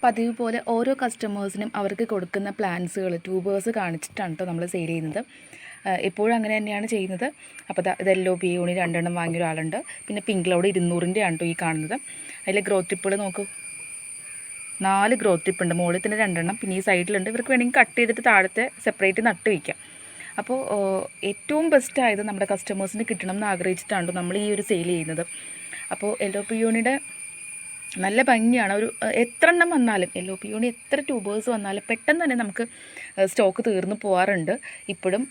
പതിവ് പോലെ ഓരോ കസ്റ്റമേഴ്സിനും അവർക്ക് കൊടുക്കുന്ന പ്ലാൻസുകൾ ട്യൂബേഴ്സ് കാണിച്ചിട്ടാണ് കേട്ടോ നമ്മൾ സെയിൽ ചെയ്യുന്നത്. എപ്പോഴും അങ്ങനെ തന്നെയാണ് ചെയ്യുന്നത്. അപ്പോൾ ഇത് LOP യൂണി 2 വാങ്ങിയ ഒരാളുണ്ട്. പിന്നെ പിങ്ക് ക്ലൗഡ് 200ൻ്റെ ആണ് കേട്ടോ ഈ കാണുന്നത്. അതിൽ ഗ്രോത്ത് ടിപ്പുകൾ നോക്കൂ, 4 ഗ്രോത്ത് ടിപ്പ് ഉണ്ട്. മുകളിൽ തന്നെ 2 പിന്നെ ഈ സൈഡിലുണ്ട്. ഇവർക്ക് വേണമെങ്കിൽ കട്ട് ചെയ്തിട്ട് താഴത്തെ സെപ്പറേറ്റ് നട്ട് വയ്ക്കാം. അപ്പോൾ ഏറ്റവും ബെസ്റ്റായത് നമ്മുടെ കസ്റ്റമേഴ്സിന് കിട്ടണം എന്ന് ആഗ്രഹിച്ചിട്ടാണ് നമ്മൾ ഈ ഒരു സെയിൽ ചെയ്യുന്നത്. അപ്പോൾ LOP യൂണിയുടെ നല്ല ഭംഗിയാണ്. ഒരു എത്ര എണ്ണം വന്നാലും LOP യൂണി എത്ര ട്യൂബേഴ്സ് വന്നാലും പെട്ടെന്ന് തന്നെ നമുക്ക് സ്റ്റോക്ക് തീർന്നു പോകാറുണ്ട്. ഇപ്പോഴും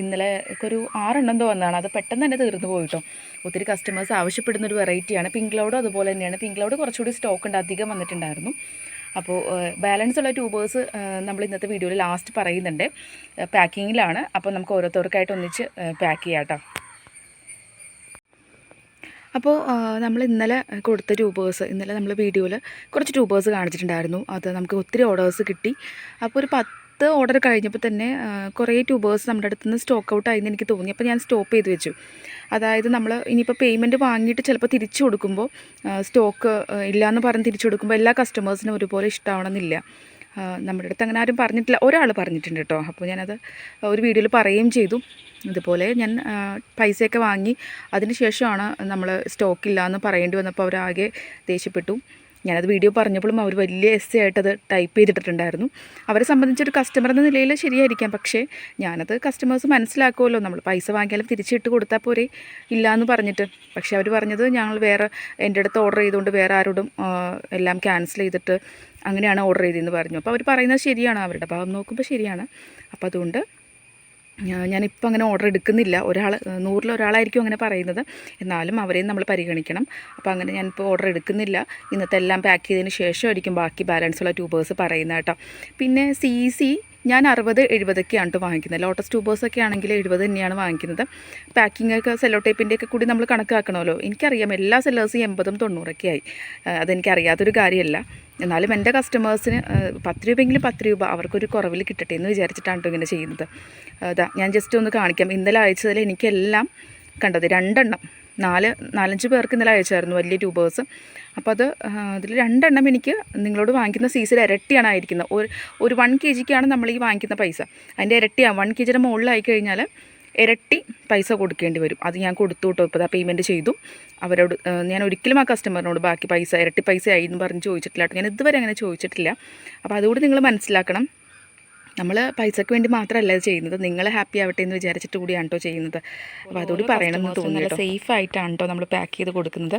ഇന്നലെ ഒരു 6 എണ്ണം എന്തോ വന്നതാണ്, അത് പെട്ടെന്ന് തന്നെ തീർന്നു പോയിട്ടോ. ഒത്തിരി കസ്റ്റമേഴ്സ് ആവശ്യപ്പെടുന്ന ഒരു വെറൈറ്റിയാണ്. പിങ്ക് ക്ലൗഡും അതുപോലെ തന്നെയാണ്. പിങ്ക് ക്ലൗഡ് കുറച്ചുകൂടി സ്റ്റോക്ക് ഉണ്ട്, അധികം വന്നിട്ടുണ്ടായിരുന്നു. അപ്പോൾ ബാലൻസ് ഉള്ള ട്യൂബേഴ്സ് നമ്മൾ ഇന്നത്തെ വീഡിയോയിൽ ലാസ്റ്റ് പറയുന്നുണ്ട്. പാക്കിങ്ങിലാണ്. അപ്പോൾ നമുക്ക് ഓരോരുത്തർക്കായിട്ട് ഒന്നിച്ച് പാക്ക് ചെയ്യാം കേട്ടോ. അപ്പോൾ നമ്മൾ ഇന്നലെ കൊടുത്ത ട്യൂബേഴ്സ്, ഇന്നലെ നമ്മൾ വീഡിയോയിൽ കുറച്ച് ട്യൂബേഴ്സ് കാണിച്ചിട്ടുണ്ടായിരുന്നു. അത് നമുക്ക് ഒത്തിരി ഓർഡേഴ്സ് കിട്ടി. അപ്പോൾ ഒരു 10 ഓർഡർ കഴിഞ്ഞപ്പോൾ തന്നെ കുറേ ട്യൂബേഴ്സ് നമ്മുടെ അടുത്ത് നിന്ന് സ്റ്റോക്ക് ഔട്ട് ആയെന്ന് എനിക്ക് തോന്നി. അപ്പോൾ ഞാൻ സ്റ്റോപ്പ് ചെയ്ത് വെച്ചു. അതായത് നമ്മൾ ഇനിയിപ്പോൾ പേയ്മെൻറ്റ് വാങ്ങിയിട്ട് ചിലപ്പോൾ തിരിച്ചു കൊടുക്കുമ്പോൾ സ്റ്റോക്ക് ഇല്ലയെന്ന് പറഞ്ഞ് തിരിച്ചു കൊടുക്കുമ്പോൾ എല്ലാ കസ്റ്റമേഴ്സിനും ഒരുപോലെ ഇഷ്ടമാവണമെന്നില്ല. നമ്മുടെ അടുത്ത് അങ്ങനെ ആരും പറഞ്ഞിട്ടില്ല, ഒരാൾ പറഞ്ഞിട്ടുണ്ട് കേട്ടോ. അപ്പോൾ ഞാനത് ഒരു വീഡിയോയിൽ പറയുകയും ചെയ്തു. ഇതുപോലെ ഞാൻ പൈസയൊക്കെ വാങ്ങി അതിന് ശേഷമാണ് നമ്മൾ സ്റ്റോക്കില്ല എന്ന് പറയേണ്ടി വന്നപ്പോൾ അവരാകെ ദേഷ്യപ്പെട്ടു. ഞാനത് വീഡിയോ പറഞ്ഞപ്പോഴും അവർ വലിയ എസ്സേ ആയിട്ടത് ടൈപ്പ് ചെയ്തിട്ടുണ്ടായിരുന്നു. അവരെ സംബന്ധിച്ചൊരു കസ്റ്റമർ എന്ന നിലയിൽ ശരിയായിരിക്കാം, പക്ഷേ ഞാനത് കസ്റ്റമേഴ്സ് മനസ്സിലാക്കുമല്ലോ, നമ്മൾ പൈസ വാങ്ങിയാലും തിരിച്ചിട്ട് കൊടുത്താൽ പോരെ ഇല്ലയെന്ന് പറഞ്ഞിട്ട്. പക്ഷേ അവർ പറഞ്ഞത് ഞങ്ങൾ വേറെ എൻ്റെ അടുത്ത് ഓർഡർ ചെയ്തുകൊണ്ട് വേറെ ആരോടും എല്ലാം ക്യാൻസൽ ചെയ്തിട്ട് അങ്ങനെയാണ് ഓർഡർ ചെയ്തതെന്ന് പറഞ്ഞു. അപ്പോൾ അവർ പറയുന്നത് ശരിയാണ്, അവരുടെ ഭാഗം നോക്കുമ്പോൾ ശരിയാണ്. അപ്പോൾ അതുകൊണ്ട് ഞാനിപ്പോൾ അങ്ങനെ ഓർഡർ എടുക്കുന്നില്ല. 100-ൽ ഒരാളായിരിക്കും അങ്ങനെ പറയുന്നത്, എന്നാലും അവരെയും നമ്മൾ പരിഗണിക്കണം. അപ്പോൾ അങ്ങനെ ഞാനിപ്പോൾ ഓർഡർ എടുക്കുന്നില്ല. ഇന്നത്തെ എല്ലാം പാക്ക് ചെയ്തതിന് ശേഷമായിരിക്കും ബാക്കി ബാലൻസുള്ള ട്യൂബേഴ്സ് പറയുന്നത് കേട്ടോ. പിന്നെ CC ഞാൻ 60-70ഒക്കെയാണ് വാങ്ങിക്കുന്നത്. ലോട്ടസ് ട്യൂബേഴ്സൊക്കെ ആണെങ്കിൽ 70 തന്നെയാണ് വാങ്ങിക്കുന്നത്. പാക്കിങ്ങൊക്കെ സെല്ലോ ടേപ്പിൻ്റെയൊക്കെ കൂടി നമ്മൾ കണക്കാക്കണമല്ലോ. എനിക്കറിയാം എല്ലാ സെല്ലേഴ്സും 80-90 ആയി. അതെനിക്കറിയാത്തൊരു കാര്യമല്ല. എന്നാലും എൻ്റെ കസ്റ്റമേഴ്സിന് 10 രൂപയെങ്കിലും 10 രൂപ അവർക്കൊരു കുറവിൽ കിട്ടട്ടെ എന്ന് വിചാരിച്ചിട്ടാണ് കേട്ടോ ഇങ്ങനെ ചെയ്യുന്നത്. ഞാൻ ജസ്റ്റ് ഒന്ന് കാണിക്കാം. ഇന്നലെ അയച്ചതിൽ എനിക്കെല്ലാം കണ്ടത് 2 4-5 പേർക്ക് ഇന്നലെ അയച്ചായിരുന്നു വലിയ ട്യൂബേഴ്സ്. അപ്പോൾ അതിൽ 2 എനിക്ക് നിങ്ങളോട് വാങ്ങിക്കുന്ന CCയുടെ ഇരട്ടിയാണ് ആയിരിക്കുന്നത്. ഒരു 1 kgക്കാണ് നമ്മൾ ഈ വാങ്ങിക്കുന്ന പൈസ, അതിൻ്റെ ഇരട്ടിയാണ്. 1 kgയുടെ മുകളിലായി കഴിഞ്ഞാൽ ഇരട്ടി പൈസ കൊടുക്കേണ്ടി വരും. അത് ഞാൻ കൊടുത്തു കേട്ടോ. ഇപ്പോൾ പേയ്മെൻറ്റ് ചെയ്തു. അവരോട് ഞാൻ ഒരിക്കലും ആ കസ്റ്റമറിനോട് ബാക്കി പൈസ ഇരട്ടി പൈസ ആയി എന്ന് പറഞ്ഞ് ചോദിച്ചിട്ടില്ല കേട്ടോ. ഞാൻ ഇതുവരെ അങ്ങനെ ചോദിച്ചിട്ടില്ല. അപ്പോൾ അതുകൂടി നിങ്ങൾ മനസ്സിലാക്കണം. നമ്മൾ പൈസയ്ക്ക് വേണ്ടി മാത്രമല്ല ഇത് ചെയ്യുന്നത്, നിങ്ങൾ ഹാപ്പി ആവട്ടെ എന്ന് വിചാരിച്ചിട്ട് കൂടിയാണ് കേട്ടോ ചെയ്യുന്നത്. അപ്പോൾ അതുകൂടി പറയണമെന്ന് തോന്നുന്നു. നല്ല സേഫ് ആയിട്ടാണ് കേട്ടോ നമ്മൾ പാക്ക് ചെയ്ത് കൊടുക്കുന്നത്.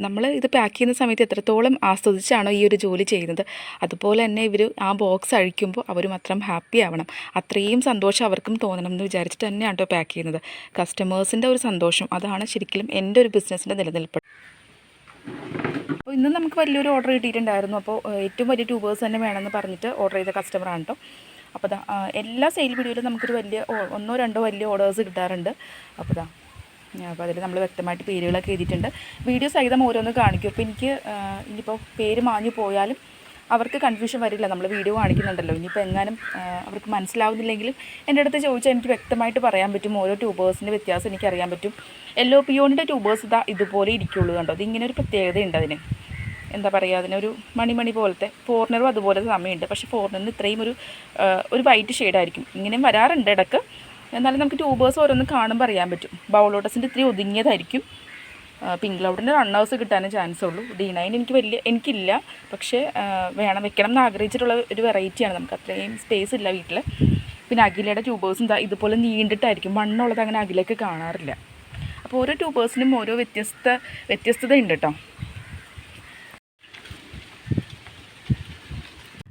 നമ്മൾ ഇത് പാക്ക് ചെയ്യുന്ന സമയത്ത് എത്രത്തോളം ആസ്വദിച്ചാണോ ഈ ഒരു ജോലി ചെയ്യുന്നത്, അതുപോലെ തന്നെ ഇവർ ആ ബോക്സ് അഴിക്കുമ്പോൾ അവരും അത്രയും ഹാപ്പി ആവണം, അത്രയും സന്തോഷം അവർക്കും തോന്നണം എന്ന് വിചാരിച്ചിട്ട് തന്നെയാണ് കേട്ടോ പാക്ക് ചെയ്യുന്നത്. കസ്റ്റമേഴ്സിൻ്റെ ഒരു സന്തോഷം, അതാണ് ശരിക്കും എൻ്റെ ഒരു ബിസിനസ്സിൻ്റെ നിലനിൽപ്പ്. അപ്പോൾ ഇന്നും നമുക്ക് വലിയൊരു ഓർഡർ കിട്ടിയിട്ടുണ്ടായിരുന്നു. അപ്പോൾ ഏറ്റവും വലിയ ട്യൂബേഴ്സ് തന്നെ വേണമെന്ന് പറഞ്ഞിട്ട് ഓർഡർ ചെയ്ത കസ്റ്റമറാണ് കേട്ടോ. അപ്പോൾ എല്ലാ സെയിൽ വീഡിയോയിലും നമുക്കൊരു വലിയ 1-2 വലിയ ഓർഡേഴ്സ് കിട്ടാറുണ്ട്. അപ്പോൾ അതിൽ നമ്മൾ വ്യക്തമായിട്ട് പേരുകളൊക്കെ എഴുതിയിട്ടുണ്ട്. വീഡിയോ സഹിതം ഓരോന്ന് കാണിക്കും. അപ്പോൾ എനിക്ക് ഇനിയിപ്പോൾ പേര് മാഞ്ഞു പോയാലും അവർക്ക് കൺഫ്യൂഷൻ വരില്ല. നമ്മൾ വീഡിയോ കാണിക്കുന്നുണ്ടല്ലോ. ഇനിയിപ്പോൾ എങ്ങാനും അവർക്ക് മനസ്സിലാവുന്നില്ലെങ്കിലും എൻ്റെ അടുത്ത് ചോദിച്ചാൽ എനിക്ക് വ്യക്തമായിട്ട് പറയാൻ പറ്റും. ഓരോ ട്യൂബേഴ്സിൻ്റെ വ്യത്യാസം എനിക്കറിയാൻ പറ്റും. LOP യൂണിൻ്റെ ട്യൂബേഴ്സ് ഇതുപോലെ ഇരിക്കുള്ളൂ കണ്ടോ. ഇതിങ്ങനെ ഒരു പ്രത്യേകതയുണ്ട് അതിന്. എന്താ പറയുക, അതിനൊരു മണി പോലത്തെ. ഫോറിനറും അതുപോലെ സമയമുണ്ട്. പക്ഷേ ഫോറിനറിന് ഇത്രയും ഒരു വൈറ്റ് ഷെയ്ഡായിരിക്കും. ഇങ്ങനെയും വരാറുണ്ട് ഇടയ്ക്ക്. എന്നാലും നമുക്ക് ട്യൂബേഴ്സ് ഓരോന്ന് കാണുമ്പോൾ അറിയാൻ പറ്റും. ബൗൾ ലോട്ടസിൻ്റെ ഇത്രയും ഒതുങ്ങിയതായിരിക്കും. പിങ്ക് ക്ലൗഡിൻ്റെ റണ്ണേഴ്സ് കിട്ടാനേ ചാൻസ് ഉള്ളൂ. D9 എനിക്കില്ല, പക്ഷേ വെക്കണം എന്ന് ആഗ്രഹിച്ചിട്ടുള്ള ഒരു വെറൈറ്റിയാണ്. നമുക്ക് അത്രയും സ്പേസ് ഇല്ല വീട്ടിൽ. പിന്നെ അഖിലയുടെ ട്യൂബേഴ്സും ഇതുപോലെ നീണ്ടിട്ടായിരിക്കും. മണ്ണുള്ളത് അങ്ങനെ അഖിലൊക്കെ കാണാറില്ല. അപ്പോൾ ഓരോ ട്യൂബേഴ്സിനും ഓരോ വ്യത്യസ്തത ഉണ്ട് കേട്ടോ.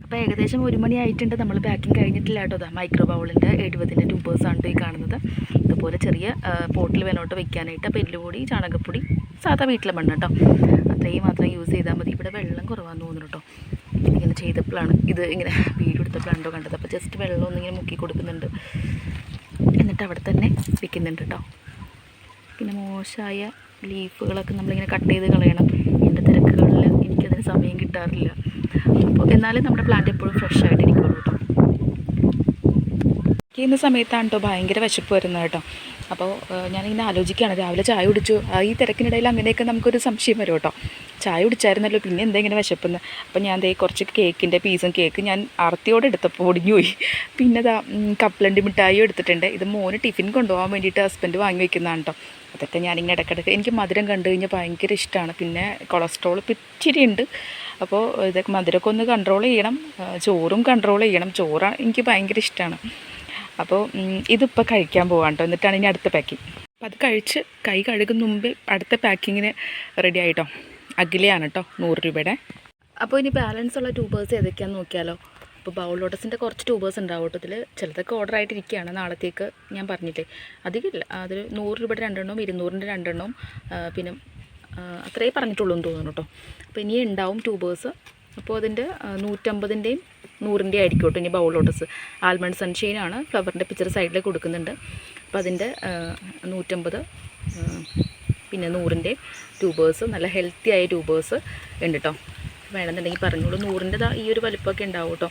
അപ്പോൾ ഏകദേശം 1 മണി ആയിട്ടുണ്ട്. നമ്മൾ പാക്കിങ് കഴിഞ്ഞിട്ടില്ല കേട്ടോ. മൈക്രോ ബൗളിൻ്റെ 70ൻ്റെ ട്യൂബേഴ്സാണ് ഈ കാണുന്നത്. ഇതുപോലെ ചെറിയ പോട്ടിൽ വേനോട്ട് വെക്കാനായിട്ട്. അപ്പോൾ എല്ലുപൊടി, ചാണകപ്പൊടി, സാധാ വീട്ടിലെ മണ്ണ് കേട്ടോ, അത്രയും മാത്രം യൂസ് ചെയ്താൽ മതി. ഇവിടെ വെള്ളം കുറവാണെന്ന് തോന്നുന്നു കേട്ടോ. ഇങ്ങനെ ചെയ്തപ്പോഴാണ് ഇത് ഇങ്ങനെ വീഡിയോ എടുത്തപ്പോഴാണോ കണ്ടത്. അപ്പോൾ ജസ്റ്റ് വെള്ളം ഒന്നിങ്ങനെ മുക്കി കൊടുക്കുന്നുണ്ട്, എന്നിട്ട് അവിടെ തന്നെ വെക്കുന്നുണ്ട് കേട്ടോ. പിന്നെ മോശമായ ലീഫുകളൊക്കെ നമ്മളിങ്ങനെ കട്ട് ചെയ്ത് കളയണം. എൻ്റെ തിരക്കുകളിൽ എനിക്കതിന് സമയം കിട്ടാറില്ല. അപ്പോൾ എന്നാലും നമ്മുടെ പ്ലാന്റ് എപ്പോഴും ഫ്രഷ് ആയിട്ടിരിക്കുള്ളൂ കേട്ടോ. ചെയ്യുന്ന സമയത്താണ് കേട്ടോ ഭയങ്കര വിശപ്പ് വരുന്നത് കേട്ടോ. അപ്പോൾ ഞാനിങ്ങനെ ആലോചിക്കുകയാണ്, രാവിലെ ചായ കുടിച്ചു, ഈ തിരക്കിനിടയിൽ അങ്ങനെയൊക്കെ നമുക്കൊരു സംശയം വരും കേട്ടോ. ചായ കുടിച്ചായിരുന്നല്ലോ, പിന്നെ എന്തെങ്കിലും വിശപ്പെന്ന്. അപ്പോൾ ഞാൻ ദേ കുറച്ച് കേക്കിൻ്റെ പീസും കേക്ക് ഞാൻ ആർത്തിയോടെ എടുത്തപ്പോൾ ഒടിഞ്ഞു പോയി. പിന്നെ ഇതാ കപ്പലണ്ടി മിഠായിയും എടുത്തിട്ടുണ്ട്. ഇത് മോന് ടിഫിൻ കൊണ്ടുപോകാൻ വേണ്ടിയിട്ട് ഹസ്ബൻഡ് വാങ്ങി വയ്ക്കുന്നതാണ് കേട്ടോ. അതൊക്കെ ഞാനിങ്ങനെ ഇടയ്ക്കിടയ്ക്ക്, എനിക്ക് മധുരം കണ്ടു കഴിഞ്ഞാൽ ഭയങ്കര ഇഷ്ടമാണ്. പിന്നെ കൊളസ്ട്രോൾ ഇച്ചിരി ഉണ്ട്. അപ്പോൾ ഇതൊക്കെ മധുരമൊക്കെ ഒന്ന് കൺട്രോൾ ചെയ്യണം, ചോറും കൺട്രോൾ ചെയ്യണം. ചോറ് എനിക്ക് ഭയങ്കര ഇഷ്ടമാണ്. അപ്പോൾ ഇതിപ്പോൾ കഴിക്കാൻ പോകാം കേട്ടോ. എന്നിട്ടാണ് ഇനി അടുത്ത പാക്കിങ്. അപ്പോൾ അത് കഴിച്ച് കൈ കഴുകുന്ന മുമ്പ് അടുത്ത പാക്കിങ്ങിന് റെഡി ആയിട്ടോ. അഖിലയാണ് കേട്ടോ, 100 രൂപയുടെ. അപ്പോൾ ഇനി ബാലൻസ് ഉള്ള ട്യൂബേഴ്സ് ഏതൊക്കെയാണെന്ന് നോക്കിയാലോ. അപ്പോൾ ബൗൾ ലോട്ടസിൻ്റെ കുറച്ച് ട്യൂബേഴ്സ് ഉണ്ടാവും കേട്ടോ ഇതിൽ. ചിലതൊക്കെ ഓർഡർ ആയിട്ടിരിക്കുകയാണ്, നാളത്തേക്ക് ഞാൻ പറഞ്ഞില്ലേ. അധികമില്ല, അതിൽ 100 രൂപയുടെ 2 എണ്ണവും 200ൻ്റെ 2 എണ്ണവും പിന്നെ അത്രേ പറഞ്ഞിട്ടുള്ളൂ എന്ന് തോന്നുന്നു കേട്ടോ. അപ്പോൾ ഇനി ഉണ്ടാവും ട്യൂബേഴ്സ്. അപ്പോൾ അതിൻ്റെ 150ൻ്റെയും 100ൻ്റെയും ആയിരിക്കും കേട്ടോ ഇനി ബൗൾ ലോട്ടസ്. ആൽമണ്ട് സൺഷൈനാണ്, ഫ്ലവറിൻ്റെ പിക്ചർ സൈഡിലേക്ക് കൊടുക്കുന്നുണ്ട്. അപ്പോൾ അതിൻ്റെ 150 പിന്നെ 100ൻ്റെ ട്യൂബേഴ്സ്, നല്ല ഹെൽത്തി ആയ ട്യൂബേഴ്സ് ഉണ്ട് കേട്ടോ. വേണമെന്നുണ്ടെങ്കിൽ പറഞ്ഞോളൂ. 100ൻ്റെ ഈ ഒരു വലിപ്പമൊക്കെ ഉണ്ടാവും കേട്ടോ.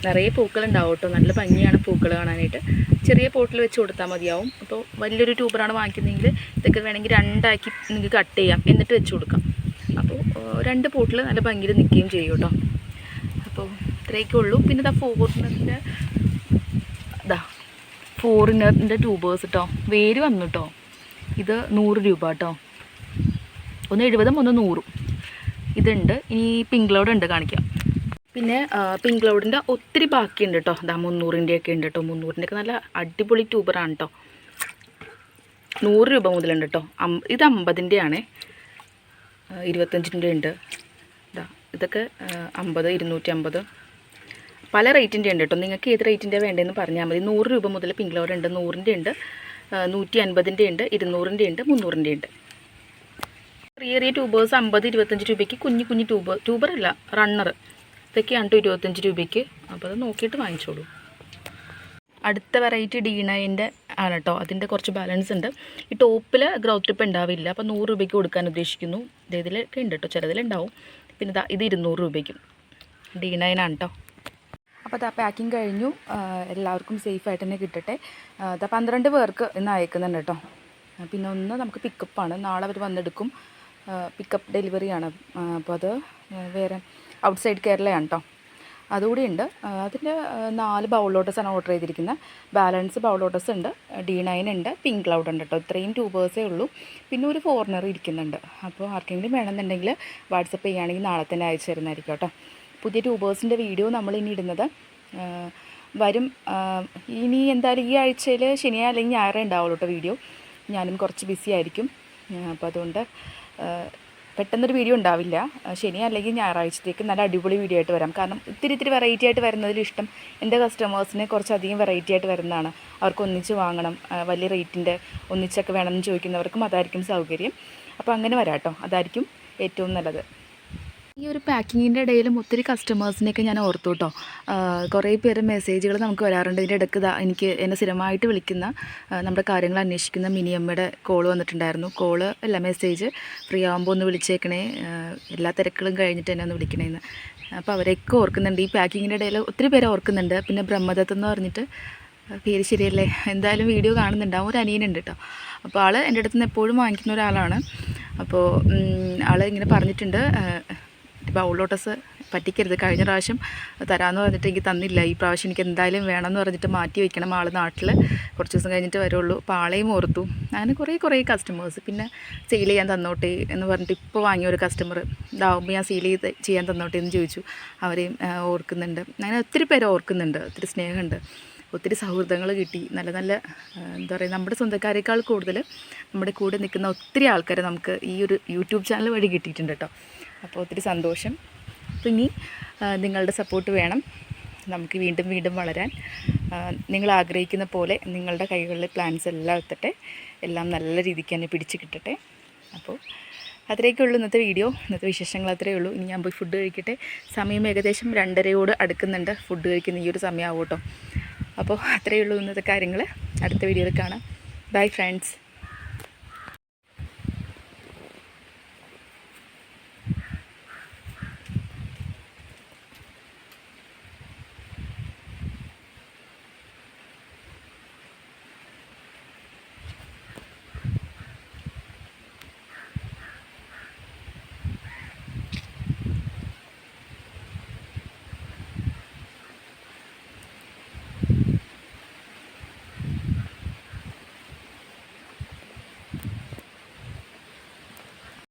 നിറയെ പൂക്കളുണ്ടാവും കേട്ടോ. നല്ല ഭംഗിയാണ് പൂക്കൾ കാണാനായിട്ട്. ചെറിയ പോട്ടിൽ വെച്ച് കൊടുത്താൽ മതിയാവും. അപ്പോൾ വലിയൊരു ട്യൂബറാണ് വാങ്ങിക്കുന്നതെങ്കിൽ ഇതൊക്കെ വേണമെങ്കിൽ 2 ആക്കി നിങ്ങൾക്ക് കട്ട് ചെയ്യാം, എന്നിട്ട് വെച്ച് കൊടുക്കാം. അപ്പോൾ 2 പോട്ടിൽ നല്ല ഭംഗിയിൽ നിൽക്കുകയും ചെയ്യും കേട്ടോ. അപ്പോൾ ഇത്രയൊക്കെ ഉള്ളൂ. പിന്നെ ഇതാ ഫോറിനറിൻ്റെ ട്യൂബേഴ്സ് കേട്ടോ. വേര് വന്നു കേട്ടോ. ഇത് 100 രൂപ കേട്ടോ. ഒന്ന് 70 ഒന്ന് 100 ഇതുണ്ട്. ഇനി പിങ്ക് ക്ലൗഡ് ഉണ്ട്, കാണിക്കാം. പിന്നെ പിങ്ക് ക്ലൗഡിൻ്റെ ഒത്തിരി ബാക്കിയുണ്ട് കേട്ടോ. 300ൻ്റെയൊക്കെ ഉണ്ട് കേട്ടോ. 300ൻ്റെയൊക്കെ നല്ല അടിപൊളി ട്യൂബറാണ് കേട്ടോ. 100 രൂപ മുതലുണ്ട് കേട്ടോ. ഇത് 50ൻ്റെ ആണേ. 25ൻ്റെ ഉണ്ട്. ഇതൊക്കെ 50, 250 പല റേറ്റിൻ്റെ ഉണ്ട് കേട്ടോ. നിങ്ങൾക്ക് ഏത് റേറ്റിൻ്റെ വേണ്ടതെന്ന് പറഞ്ഞാൽ മതി. 100 രൂപ മുതൽ പിങ്ക് ക്ലൗഡ് ഉണ്ട്. 100ൻ്റെ ഉണ്ട്, 150ൻ്റെ ഉണ്ട്, 200ൻ്റെ ഉണ്ട്, 300ൻ്റെ ഉണ്ട്. ചെറിയ ട്യൂബേഴ്സ് 50, 25 രൂപയ്ക്ക്. കുഞ്ഞു കുഞ്ഞു ട്യൂബറല്ല, റണ്ണർ, ഇതൊക്കെയാണ് കേട്ടോ 25 രൂപയ്ക്ക്. അപ്പോൾ അത് നോക്കിയിട്ട് വാങ്ങിച്ചോളൂ. അടുത്ത വെറൈറ്റി D9ൻ്റെ ആണ് കേട്ടോ. അതിൻ്റെ കുറച്ച് ബാലൻസ് ഉണ്ട്. ഈ ടോപ്പിൽ ഗ്രൗത്ത് ടിപ്പ് ഉണ്ടാവില്ല. അപ്പോൾ 100 രൂപയ്ക്ക് കൊടുക്കാൻ ഉദ്ദേശിക്കുന്നു. ഇതിലൊക്കെ ഉണ്ട് കേട്ടോ, ചിലതിലുണ്ടാവും. പിന്നെ ഇത് 200 രൂപയ്ക്കും D9 ആണ് കേട്ടോ. അപ്പോൾ അതാ പാക്കിങ് കഴിഞ്ഞു. എല്ലാവർക്കും സേഫായിട്ട് തന്നെ കിട്ടട്ടെ. 12 പേർക്ക് ഇന്ന് അയക്കുന്നുണ്ട് കേട്ടോ. പിന്നെ ഒന്ന് നമുക്ക് പിക്കപ്പാണ്, നാളെ അവർ വന്നെടുക്കും. പിക്കപ്പ് ഡെലിവറിയാണ്. അപ്പോൾ അത് വേറെ ഔട്ട്സൈഡ് കേരളയാണ് കേട്ടോ. അതുകൂടി ഉണ്ട്. അതിൻ്റെ 4 ബൗൾ ലോട്ടസാണ് ഓർഡർ ചെയ്തിരിക്കുന്നത്. ബാലൻസ് ബൗൾ ലോട്ടസ് ഉണ്ട്, D9 ഉണ്ട്, പിങ്ക് ക്ലൗഡ് ഉണ്ട് കേട്ടോ. ഇത്രയും ട്യൂബേഴ്സേ ഉള്ളൂ. പിന്നെ ഒരു ഫോറിനർ ഇരിക്കുന്നുണ്ട്. അപ്പോൾ ആർക്കെങ്കിലും വേണമെന്നുണ്ടെങ്കിൽ വാട്സപ്പ് ചെയ്യുകയാണെങ്കിൽ നാളെ തന്നെ അയച്ചു തരുന്നതായിരിക്കും കേട്ടോ. പുതിയ ട്യൂബേഴ്സിൻ്റെ വീഡിയോ നമ്മൾ ഇനി ഇടുന്നത് വരും. ഇനി എന്തായാലും ഈ ആഴ്ചയിൽ ശനിയാഴ്ച അല്ലെങ്കിൽ ഞായറേ ഉണ്ടാവുള്ളൂ കേട്ടോ വീഡിയോ. ഞാനും കുറച്ച് ബിസി ആയിരിക്കും. അപ്പോൾ അതുകൊണ്ട് പെട്ടെന്നൊരു വീഡിയോ ഉണ്ടാവില്ല. ശനി അല്ലെങ്കിൽ ഞായറാഴ്ചത്തേക്ക് നല്ല അടിപൊളി വീഡിയോ ആയിട്ട് വരാം. കാരണം ഇത്തിരി വെറൈറ്റി ആയിട്ട് വരുന്നതിൽ ഇഷ്ടം എൻ്റെ കസ്റ്റമേഴ്സിന് കുറച്ചധികം വെറൈറ്റി ആയിട്ട് വരുന്നതാണ്. അവർക്ക് ഒന്നിച്ച് വാങ്ങണം, വലിയ റേറ്റിൻ്റെ ഒന്നിച്ചൊക്കെ വേണമെന്ന് ചോദിക്കുന്നവർക്കും അതായിരിക്കും സൗകര്യം. അപ്പോൾ അങ്ങനെ വരാം കേട്ടോ. അതായിരിക്കും ഏറ്റവും നല്ലത്. ഈ ഒരു പാക്കിങ്ങിൻ്റെ ഇടയിലും ഒത്തിരി കസ്റ്റമേഴ്സിനെയൊക്കെ ഞാൻ ഓർത്തു കേട്ടോ. കുറേ പേര് മെസ്സേജുകൾ നമുക്ക് വരാറുണ്ട്. ഇതിൻ്റെ ഇടയ്ക്ക് എനിക്ക് എന്നെ സ്ഥിരമായിട്ട് വിളിക്കുന്ന, നമ്മുടെ കാര്യങ്ങൾ അന്വേഷിക്കുന്ന മിനിയമ്മയുടെ കോൾ വന്നിട്ടുണ്ടായിരുന്നു. കോള് അല്ല, മെസ്സേജ്. ഫ്രീ ആകുമ്പോൾ ഒന്ന് വിളിച്ചേക്കണേ, എല്ലാ തിരക്കുകളും കഴിഞ്ഞിട്ട് എന്നെ ഒന്ന് വിളിക്കണേന്ന്. അപ്പോൾ അവരെയൊക്കെ ഓർക്കുന്നുണ്ട്. ഈ പാക്കിങ്ങിൻ്റെ ഇടയിൽ ഒത്തിരി പേരെ ഓർക്കുന്നുണ്ട്. പിന്നെ ബ്രഹ്മദത്ത് എന്ന് പറഞ്ഞിട്ട്, പേര് ശരിയല്ലേ, എന്തായാലും വീഡിയോ കാണുന്നുണ്ടാവും. ഒരു അനിയനുണ്ട് കേട്ടോ. അപ്പോൾ ആൾ എൻ്റെ അടുത്ത് നിന്ന് എപ്പോഴും വാങ്ങിക്കുന്ന ഒരാളാണ്. അപ്പോൾ ആൾ ഇങ്ങനെ പറഞ്ഞിട്ടുണ്ട്, ബൗൾ ലോട്ടസ് പറ്റിക്കരുത്, കഴിഞ്ഞ പ്രാവശ്യം തരാമെന്ന് പറഞ്ഞിട്ട് എനിക്ക് തന്നില്ല, ഈ പ്രാവശ്യം എനിക്ക് എന്തായാലും വേണമെന്ന് പറഞ്ഞിട്ട് മാറ്റി വയ്ക്കണം. ആൾ നാട്ടിൽ കുറച്ച് ദിവസം കഴിഞ്ഞിട്ട് വരുള്ളൂ. അപ്പോൾ ആളെയും ഓർത്തു. അങ്ങനെ കുറേ കസ്റ്റമേഴ്സ്. പിന്നെ സെയിൽ ചെയ്യാൻ തന്നോട്ടെ എന്ന് പറഞ്ഞിട്ട് ഇപ്പോൾ വാങ്ങിയ ഒരു കസ്റ്റമർ, ഇതാവുമ്പോൾ ഞാൻ സെയിൽ ചെയ്യാൻ തന്നോട്ടെ എന്ന് ചോദിച്ചു. അവരെയും ഓർക്കുന്നുണ്ട്. അങ്ങനെ ഒത്തിരി പേര് ഓർക്കുന്നുണ്ട്. ഒത്തിരി സ്നേഹമുണ്ട്, ഒത്തിരി സൗഹൃദങ്ങൾ കിട്ടി. നല്ല എന്താ പറയുക, നമ്മുടെ സ്വന്തക്കാരേക്കാൾ കൂടുതൽ നമ്മുടെ കൂടെ നിൽക്കുന്ന ഒത്തിരി ആൾക്കാരെ നമുക്ക് ഈ ഒരു യൂട്യൂബ് ചാനൽ വഴി കിട്ടിയിട്ടുണ്ട് കേട്ടോ. അപ്പോൾ ഒത്തിരി സന്തോഷം. അപ്പോൾ ഇനി നിങ്ങളുടെ സപ്പോർട്ട് വേണം നമുക്ക് വീണ്ടും വളരാൻ. നിങ്ങൾ ആഗ്രഹിക്കുന്ന പോലെ നിങ്ങളുടെ കൈകളിലെ പ്ലാൻസ് എല്ലാം എത്തട്ടെ, എല്ലാം നല്ല രീതിക്ക് തന്നെ പിടിച്ച് കിട്ടട്ടെ. അപ്പോൾ അത്രയൊക്കെ ഉള്ളൂ ഇന്നത്തെ വീഡിയോ. ഇന്നത്തെ വിശേഷങ്ങൾ അത്രയേ ഉള്ളൂ. ഇനി ഞാൻ പോയി ഫുഡ് കഴിക്കട്ടെ. സമയം ഏകദേശം 2:30 അടുക്കുന്നുണ്ട്. ഫുഡ് കഴിക്കുന്ന ഈ ഒരു സമയമാവും കേട്ടോ. അപ്പോൾ അത്രയേ ഉള്ളൂ ഇന്നത്തെ കാര്യങ്ങൾ. അടുത്ത വീഡിയോയിൽ കാണാം. Bye friends.